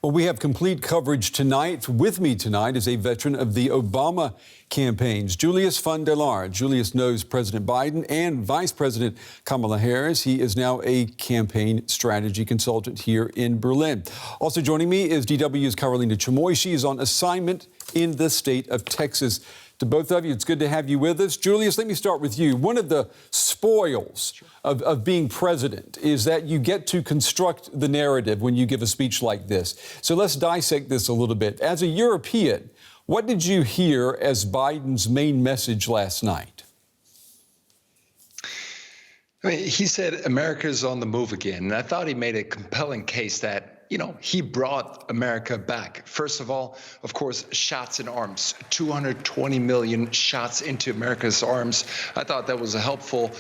Well, we have complete coverage tonight. With me tonight is a veteran of the Obama campaigns, Julius von der Laar. Julius knows President Biden and Vice President Kamala Harris. He is now a campaign strategy consultant here in Berlin. Also joining me is DW's Carolina Chamoy. She is on assignment in the state of Texas. To both of you, it's good to have you with us. Julius, let me start with you. One of the spoils of being president is that you get to construct the narrative when you give a speech like this. So let's dissect this a little bit. As a European, what did you hear as Biden's main message last night? I mean, he said America's on the move again. And I thought he made a compelling case that, he brought America back. First of all, of course, shots in arms, 220 million shots into America's arms. I thought that was a helpful,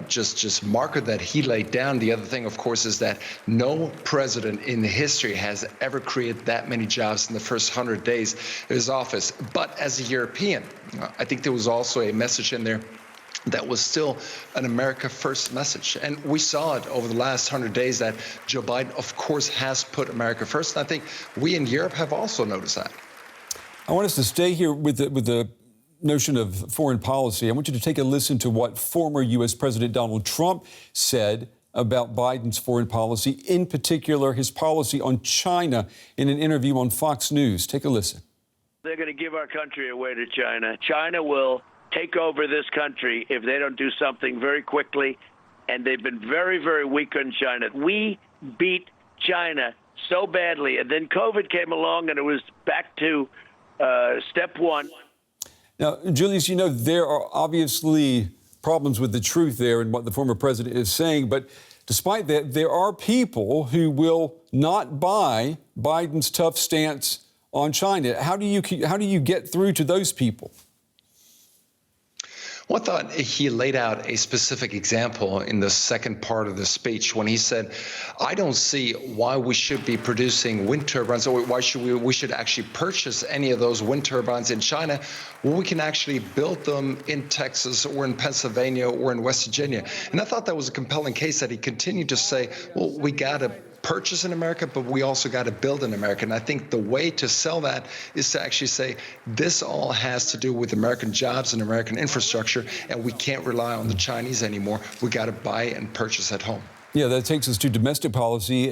just marker that he laid down. The other thing, of course, is that no president in history has ever created that many jobs in the first 100 days of his office. But as a European, I think there was also a message in there that was still an America First message. And we saw it over the last 100 days that Joe Biden, of course, has put America first. And I think we in Europe have also noticed that. I want us to stay here with the notion of foreign policy. I want you to take a listen to what former U.S. President Donald Trump said about Biden's foreign policy, in particular his policy on China, in an interview on Fox News. Take a listen. They're going to give our country away to China. China will take over this country if they don't do something very quickly, and they've been very, very weak on China. We beat China so badly, and then COVID came along, and it was back to step one. Now, Julius, there are obviously problems with the truth there and what the former president is saying, but despite that, there are people who will not buy Biden's tough stance on China. How do you get through to those people? Well, I thought he laid out a specific example in the second part of the speech when he said, I don't see why we should be producing wind turbines, or why we should actually purchase any of those wind turbines in China when we can actually build them in Texas or in Pennsylvania or in West Virginia. And I thought that was a compelling case that he continued to say, well, we got to purchase in America, but we also got to build in America. And I think the way to sell that is to actually say this all has to do with American jobs and American infrastructure, and we can't rely on the Chinese anymore. We got to buy and purchase at home. Yeah, that takes us to domestic policy.